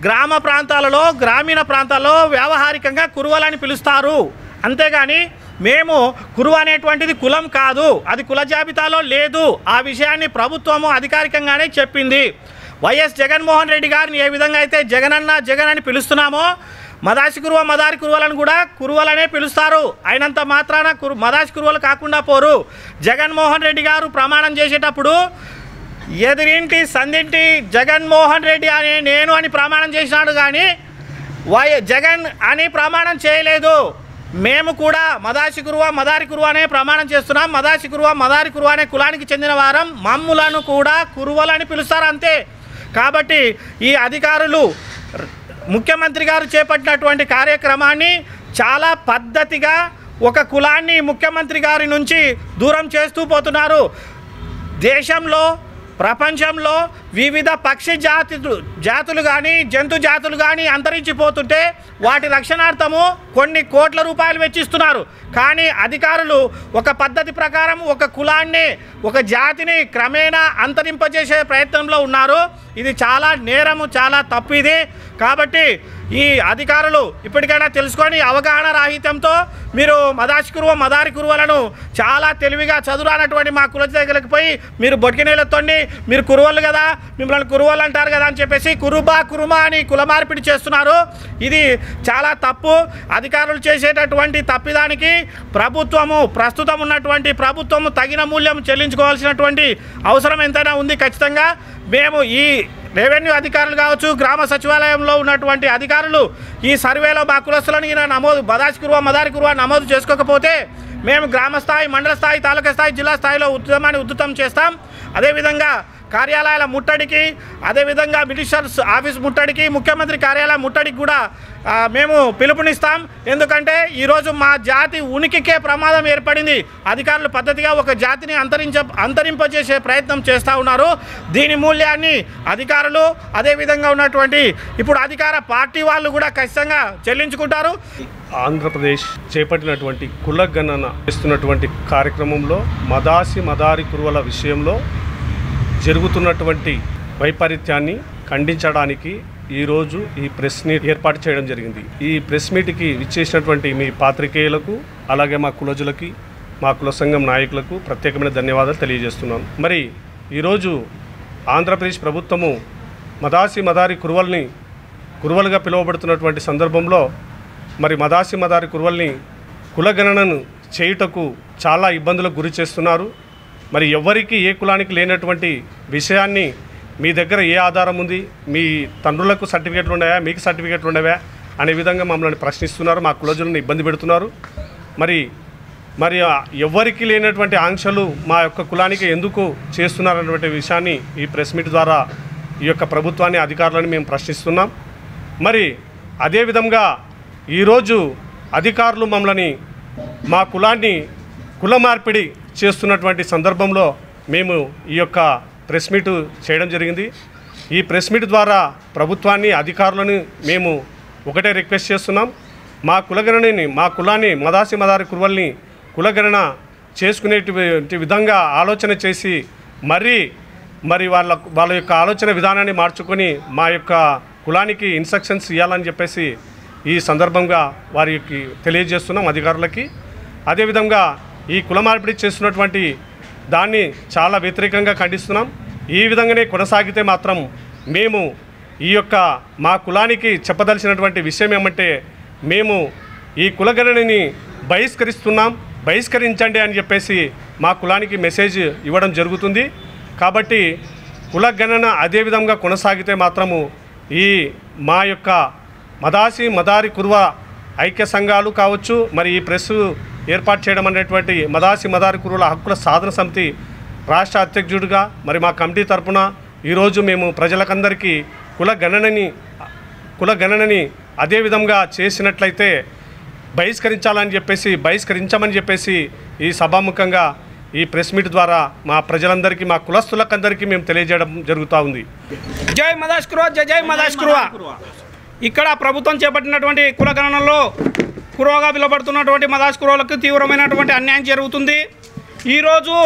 గ్రామ ప్రాంతాలలో గ్రామీణ ప్రాంతాల్లో వ్యావహారికంగా కురువలని పిలుస్తారు. అంతేగాని మేము కురువ అనేటువంటిది కులం కాదు, అది కుల జాబితాలో లేదు. ఆ విషయాన్ని ప్రభుత్వము అధికారికంగానే చెప్పింది. వైఎస్ జగన్మోహన్ రెడ్డి గారిని ఏ విధంగా అయితే జగనన్న జగన్ అని పిలుస్తున్నామో మదాసి కురువ మదారి కురువలను కూడా కురువలనే పిలుస్తారు. అయినంత మాత్రాన మదాసి కురువలు కాకుండా పోరు. జగన్మోహన్ రెడ్డి గారు ప్రమాణం చేసేటప్పుడు ఎదిరింటి సందింటి జగన్మోహన్ రెడ్డి అని నేను అని ప్రమాణం చేసినాడు, కానీ జగన్ అని ప్రమాణం చేయలేదు. మేము కూడా మదాసి కురువ మదారి కురువ అనే ప్రమాణం చేస్తున్నాం. మదాసి కురువ మదారి కురువ అనే కులానికి చెందిన వారం మమ్ములను కూడా కురువలని పిలుస్తారు అంతే. కాబట్టి ఈ అధికారులు ముఖ్యమంత్రి గారు చేపట్టినటువంటి కార్యక్రమాన్ని చాలా పద్ధతిగా ఒక కులాన్ని ముఖ్యమంత్రి గారి నుంచి దూరం చేస్తూ పోతున్నారు. దేశంలో ప్రపంచంలో వివిధ పక్షి జాతులు కానీ జంతు జాతులు కానీ అంతరించిపోతుంటే వాటి రక్షణార్థము కొన్ని కోట్ల రూపాయలు వెచ్చిస్తున్నారు. కానీ అధికారులు ఒక పద్ధతి ప్రకారం ఒక కులాన్ని ఒక జాతిని క్రమేణా అంతరింపజేసే ప్రయత్నంలో ఉన్నారు. ఇది చాలా నేరము, చాలా తప్పు ఇది. కాబట్టి ఈ అధికారులు ఇప్పటికైనా తెలుసుకొని అవగాహన రాహిత్యంతో మీరు మదాసి కురువ మదారి కురువలను చాలా తెలివిగా చదువురానటువంటి మా కుల దగ్గరికి పోయి మీరు బొట్కినీళ్ళతోండి మీరు కురువలు కదా, మిమ్మల్ని కురువలు అంటారు కదా అని చెప్పేసి కురుమా అని కుల మార్పిడి చేస్తున్నారు. ఇది చాలా తప్పు. అధికారులు చేసేటటువంటి తప్పిదానికి ప్రస్తుతం ఉన్నటువంటి ప్రభుత్వము తగిన మూల్యం చెల్లించుకోవాల్సినటువంటి అవసరం ఎంతైనా ఉంది. ఖచ్చితంగా మేము ఈ రెవెన్యూ అధికారులు కావచ్చు, గ్రామ సచివాలయంలో ఉన్నటువంటి అధికారులు ఈ సర్వేలో మా కులస్తులను నమోదు మదాసి కురువ మదారి కురువ నమోదు చేసుకోకపోతే మేము గ్రామ స్థాయి, మండల స్థాయి, తాలూకా స్థాయి, జిల్లా స్థాయిలో ఉధృతం చేస్తాం. అదేవిధంగా కార్యాలయాల ముట్టడికి, అదేవిధంగా మినిస్టర్స్ ఆఫీస్ ముట్టడికి, ముఖ్యమంత్రి కార్యాలయం ముట్టడికి కూడా మేము పిలుపునిస్తాం. ఎందుకంటే ఈరోజు మా జాతి ఉనికికే ప్రమాదం ఏర్పడింది. అధికారులు పద్ధతిగా ఒక జాతిని అంతరింపజేసే ప్రయత్నం చేస్తూ ఉన్నారు. దీని మూల్యాన్ని అధికారులు అదేవిధంగా ఉన్నటువంటి ఇప్పుడు అధికార పార్టీ వాళ్ళు కూడా ఖచ్చితంగా చెల్లించుకుంటారు. ఆంధ్రప్రదేశ్ చేపట్టినటువంటి కులగణన చేస్తున్నటువంటి కార్యక్రమంలో మదాసి మదారి కురువల విషయంలో జరుగుతున్నటువంటి వైపరీత్యాన్ని ఖండించడానికి ఈరోజు ఈ ప్రెస్ మీట్ ఏర్పాటు చేయడం జరిగింది. ఈ ప్రెస్ మీట్కి విచ్చేసినటువంటి మీ పాత్రికేయులకు, అలాగే మా కులజులకి, మా కుల సంఘం నాయకులకు ప్రత్యేకమైన ధన్యవాదాలు తెలియజేస్తున్నాను. మరి ఈరోజు ఆంధ్రప్రదేశ్ ప్రభుత్వము మదాసి మదారి కురువలుగా పిలువబడుతున్నటువంటి సందర్భంలో మరి మదాసి మదారి కురువల్ని కులగణనను చేయుటకు చాలా ఇబ్బందులకు గురి చేస్తున్నారు. మరి ఎవరికి ఏ కులానికి లేనటువంటి విషయాన్ని మీ దగ్గర ఏ ఆధారం ఉంది, మీ తండ్రులకు సర్టిఫికేట్లు ఉన్నాయా, మీకు సర్టిఫికేట్లు ఉండవా అనే విధంగా మమ్మల్ని ప్రశ్నిస్తున్నారు, మా కులజులను ఇబ్బంది పెడుతున్నారు. మరి ఎవరికి లేనటువంటి ఆంక్షలు మా యొక్క కులానికి ఎందుకు చేస్తున్నారన్నటువంటి విషయాన్ని ఈ ప్రెస్ మీట్ ద్వారా ఈ యొక్క ప్రభుత్వాన్ని, అధికారులను మేము ప్రశ్నిస్తున్నాం. మరి అదేవిధంగా ఈరోజు అధికారులు మమ్మల్ని, మా కులాన్ని కుల మార్పిడి చేస్తున్నటువంటి సందర్భంలో మేము ఈ యొక్క ప్రెస్ మీట్ చేయడం జరిగింది. ఈ ప్రెస్ మీట్ ద్వారా ప్రభుత్వాన్ని, అధికారులను మేము ఒకటే రిక్వెస్ట్ చేస్తున్నాం. మా కులగణని, మా కులాన్ని, మదారి కురువల్ని కులగణన చేసుకునేటువంటి విధంగా ఆలోచన చేసి మరి వాళ్ళ యొక్క ఆలోచన విధానాన్ని మార్చుకొని మా యొక్క కులానికి ఇన్స్ట్రక్షన్స్ ఇవ్వాలని చెప్పేసి ఈ సందర్భంగా వారికి తెలియజేస్తున్నాం అధికారులకి. అదేవిధంగా ఈ కుల మార్పిడి చేస్తున్నటువంటి దాన్ని చాలా వ్యతిరేకంగా ఖండిస్తున్నాం. ఈ విధంగానే కొనసాగితే మాత్రం మేము ఈ యొక్క మా కులానికి చెప్పదలిచినటువంటి విషయం ఏమంటే, మేము ఈ కులగణనని బహిష్కరించండి అని చెప్పేసి మా కులానికి మెసేజ్ ఇవ్వడం జరుగుతుంది. కాబట్టి కులగణన అదేవిధంగా కొనసాగితే మాత్రము ఈ మా యొక్క మదారి కురువ ఐక్య సంఘాలు కావచ్చు, మరి ఈ ప్రెస్ ఏర్పాటు చేయడం అనేటువంటి మదారి కురువుల హక్కుల సాధన సమితి రాష్ట్ర అధ్యక్షుడిగా మరి మా కమిటీ తరపున ఈరోజు మేము ప్రజలకందరికీ కులగణనని అదేవిధంగా చేసినట్లయితే బహిష్కరించమని చెప్పేసి ఈ సభాముఖంగా ఈ ప్రెస్ మీట్ ద్వారా మా ప్రజలందరికీ, మా కులస్తులకందరికీ మేము తెలియజేయడం జరుగుతూ ఉంది. జై మదాసి కురువ, జై మదాసి కురువ. ఇక్కడ ప్రభుత్వం చేపట్టినటువంటి కులగణనలో కురువగా పిలువబడుతున్నటువంటి మదాసి కురువులకు తీవ్రమైనటువంటి అన్యాయం జరుగుతుంది. ఈరోజు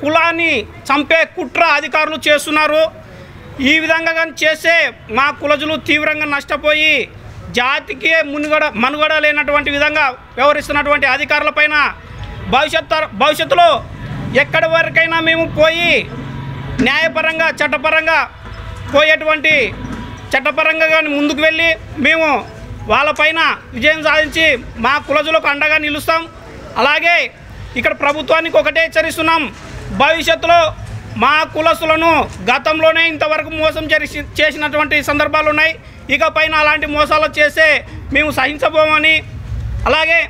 కులాన్ని చంపే కుట్ర అధికారులు చేస్తున్నారు. ఈ విధంగా కానీ చేస్తే మా కులజులు తీవ్రంగా నష్టపోయి జాతికి మనుగడ లేనటువంటి విధంగా వ్యవహరిస్తున్నటువంటి అధికారులపైన భవిష్యత్తులో ఎక్కడి వరకైనా మేము పోయి న్యాయపరంగా, చట్టపరంగా కానీ ముందుకు వెళ్ళి మేము వాళ్ళపైన విజయం సాధించి మా కులజులకు అండగా నిలుస్తాం. అలాగే ఇక్కడ ప్రభుత్వానికి ఒకటే హెచ్చరిస్తున్నాం, భవిష్యత్తులో మా కులస్తులను గతంలోనే ఇంతవరకు మోసం చేసినటువంటి సందర్భాలు ఉన్నాయి. ఇకపైన అలాంటి మోసాలు చేస్తే మేము సహించబోమని, అలాగే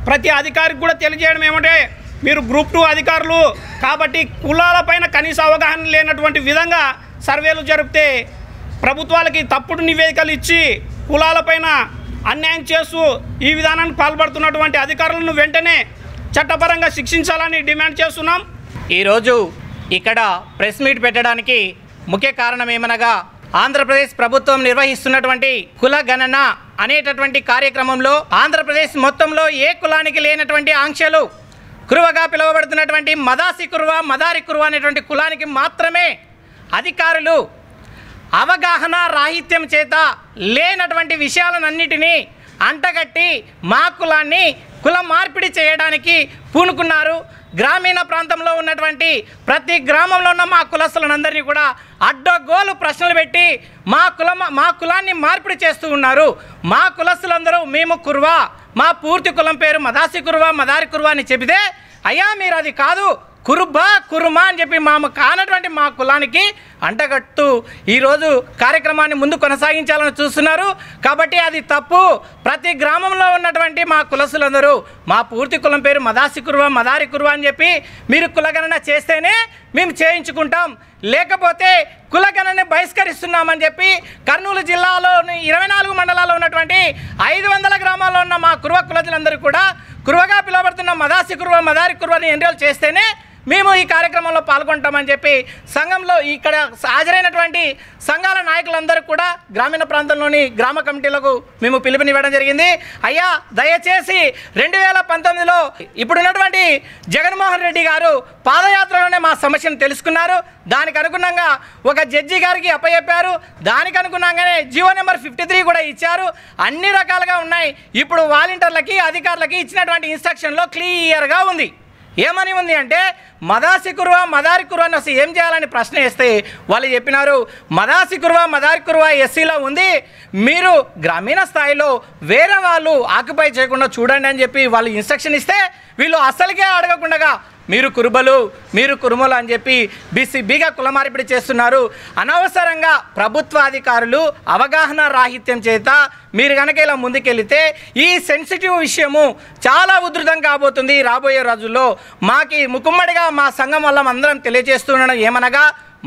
ప్రతి అధికారికి కూడా తెలియజేయడం ఏమంటే, మీరు గ్రూప్ 2 అధికారులు కాబట్టి కులాలపైన కనీస అవగాహన లేనటువంటి విధంగా సర్వేలు జరిపితే ప్రభుత్వాలకి తప్పుడు నివేదికలు ఇచ్చి కులాలపైన అన్యాయం చేస్తూ ఈ విధానానికి పాల్పడుతున్నటువంటి అధికారులను వెంటనే చట్టపరంగా శిక్షించాలని డిమాండ్ చేస్తున్నాం. ఈరోజు ఇక్కడ ప్రెస్ మీట్ పెట్టడానికి ముఖ్య కారణం ఏమనగా, ఆంధ్రప్రదేశ్ ప్రభుత్వం నిర్వహిస్తున్నటువంటి కుల గణన అనేటటువంటి కార్యక్రమంలో ఆంధ్రప్రదేశ్ మొత్తంలో ఏ కులానికి లేనటువంటి ఆంక్షలు కురువగా పిలువబడుతున్నటువంటి మదారి కురువ అనేటువంటి కులానికి మాత్రమే అధికారులు అవగాహన రాహిత్యం చేత లేనటువంటి విషయాలన్నిటినీ అంటగట్టి మా కులాన్ని కుల మార్పిడి చేయడానికి పూనుకున్నారు. గ్రామీణ ప్రాంతంలో ఉన్నటువంటి ప్రతి గ్రామంలో ఉన్న మా కులస్తులందరినీ కూడా అడ్డగోలు ప్రశ్నలు పెట్టి మా కులాన్ని మార్పిడి చేస్తూ ఉన్నారు. మా కులస్తులందరూ మేము కురువా, మా పూర్తి కులం పేరు మదారి కురువ అని చెబితే, అయ్యా మీరు అది కాదు కురుమా అని చెప్పి కానటువంటి మా కులానికి అంటగట్టు ఈరోజు కార్యక్రమాన్ని ముందు కొనసాగించాలని చూస్తున్నారు. కాబట్టి అది తప్పు. ప్రతి గ్రామంలో ఉన్నటువంటి మా కులస్తులందరూ మా పూర్తి కులం పేరు మదారి కురువ అని చెప్పి మీరు కులగణన చేస్తేనే మేము చేయించుకుంటాం, లేకపోతే కులగణనని బహిష్కరిస్తున్నామని చెప్పి కర్నూలు జిల్లాలోని 24 మండలాల్లో ఉన్నటువంటి 500 గ్రామాల్లో ఉన్న మా కురువ కులజులందరూ కూడా కురువగా పిలువబడుతున్న మదారి కురువని ఎన్రోల్ చేస్తేనే మేము ఈ కార్యక్రమంలో పాల్గొంటామని చెప్పి సంఘంలో ఇక్కడ హాజరైనటువంటి సంఘాల నాయకులందరూ కూడా గ్రామీణ ప్రాంతంలోని గ్రామ కమిటీలకు మేము పిలుపునివ్వడం జరిగింది. అయ్యా దయచేసి 2019లో ఇప్పుడున్నటువంటి జగన్మోహన్ రెడ్డి గారు పాదయాత్రలోనే మా సమస్యను తెలుసుకున్నారు. దానికి అనుగుణంగా ఒక జడ్జి గారికి అప్పచెప్పారు. దానికి అనుగుణంగానే జీవో నెంబర్ 53 కూడా ఇచ్చారు. అన్ని రకాలుగా ఉన్నాయి. ఇప్పుడు వాలంటీర్లకి, అధికారులకి ఇచ్చినటువంటి ఇన్స్ట్రక్షన్లో క్లియర్గా ఉంది. ఏమని ఉంది అంటే, మదారి కురువ అని అసలు ఏం చేయాలని ప్రశ్న వేస్తే వాళ్ళు చెప్పినారు, మదారి కురువ ఎస్సీలో ఉంది, మీరు గ్రామీణ స్థాయిలో వేరే వాళ్ళు ఆక్యుపై చేయకుండా చూడండి అని చెప్పి వాళ్ళు ఇన్స్ట్రక్షన్ ఇస్తే వీళ్ళు అసలుకే అడగకుండా మీరు కురుబలు, మీరు కురుమలు అని చెప్పి బీసీబీగా కులమార్పిడి చేస్తున్నారు. అనవసరంగా ప్రభుత్వాధికారులు అవగాహన రాహిత్యం చేత మీరు కనుక ఇలా ముందుకెళ్తే ఈ సెన్సిటివ్ విషయము చాలా ఉధృతం కాబోతుంది రాబోయే రోజుల్లో. మాకి ముకుమ్మడిగా మా సంఘం వల్ల అందరం తెలియజేస్తున్నాం ఏమనగా,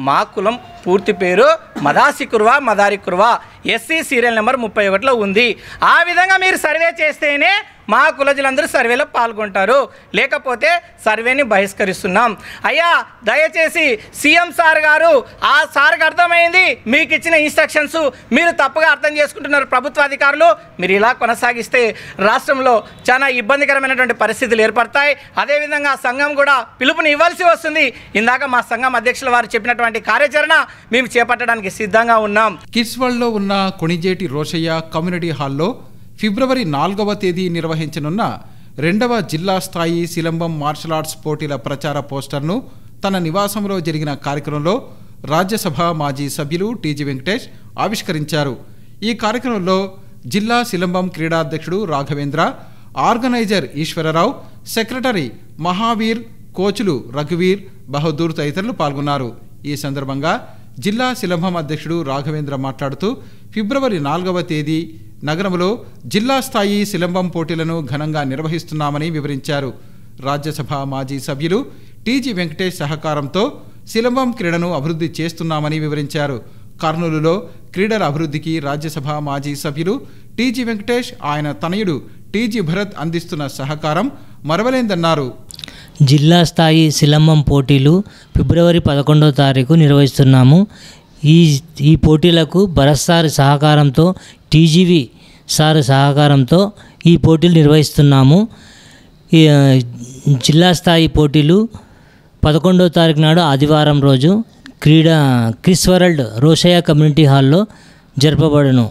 మా కులం పూర్తి పేరు మదాసి Kurva, మదారి Kurva, SC serial number 31లో ఉంది. ఆ విధంగా మీరు సర్వే చేస్తేనే మా కులజులందరూ సర్వేలో పాల్గొంటారు, లేకపోతే సర్వేని బహిష్కరిస్తున్నాం. అయ్యా దయచేసి సీఎం సార్ గారు, ఆ సార్కి అర్థమైంది మీకు ఇచ్చిన ఇన్స్ట్రక్షన్స్ మీరు తప్పుగా అర్థం చేసుకుంటున్నారు ప్రభుత్వాధికారులు. మీరు ఇలా కొనసాగిస్తే రాష్ట్రంలో చాలా ఇబ్బందికరమైనటువంటి పరిస్థితులు ఏర్పడతాయి. అదేవిధంగా సంఘం కూడా పిలుపుని ఇవ్వాల్సి వస్తుంది. ఇందాక మా సంఘం అధ్యక్షుల వారు చెప్పినటువంటి కార్యాచరణ మేము చేపట్టడానికి సిద్ధంగా ఉన్నాం. కిడ్స్ వరల్డ్లో ఉన్న కొణిజేటి రోషయ్య కమ్యూనిటీ హాల్లో ఫిబ్రవరి 4వ తేదీ నిర్వహించనున్న 2వ జిల్లా స్థాయి సిలంబం మార్షల్ ఆర్ట్స్ పోటీల ప్రచార పోస్టర్ను తన నివాసంలో జరిగిన కార్యక్రమంలో రాజ్యసభ మాజీ సభ్యులు టీజీ వెంకటేష్ ఆవిష్కరించారు. ఈ కార్యక్రమంలో జిల్లా సిలంబం క్రీడాధ్యక్షుడు రాఘవేంద్ర, ఆర్గనైజర్ ఈశ్వరరావు, సెక్రటరీ మహావీర్, కోచ్లు రఘువీర్, బహదూర్ తదితరులు పాల్గొన్నారు. ఈ సందర్భంగా జిల్లా సిలంబం అధ్యక్షుడు రాఘవేంద్ర మాట్లాడుతూ ఫిబ్రవరి 4వ తేదీ నగరంలో జిల్లా స్థాయి సిలంబం పోటీలను ఘనంగా నిర్వహిస్తున్నామని వివరించారు. రాజ్యసభ మాజీ సభ్యులు టీజీ వెంకటేష్ సహకారంతో సిలంబం క్రీడను అభివృద్ధి చేస్తున్నామని వివరించారు. కర్నూలులో క్రీడల అభివృద్ధికి రాజ్యసభ మాజీ సభ్యులు టీజీ వెంకటేష్, ఆయన తనయుడు టీజీ భరత్ అందిస్తున్న సహకారం మరవలేందన్నారు. జిల్లా స్థాయి సిలంబం పోటీలు ఫిబ్రవరి 11వ తారీఖు నిర్వహిస్తున్నాము. ఈ పోటీలకు భరత్ సార్ సహకారంతో, టీజీవి సార్ సహకారంతో ఈ పోటీలు నిర్వహిస్తున్నాము. జిల్లా స్థాయి పోటీలు 11వ తారీఖు నాడు ఆదివారం రోజు కిడ్స్ వరల్డ్ రోషయ్య కమ్యూనిటీ హాల్లో జరపబడును.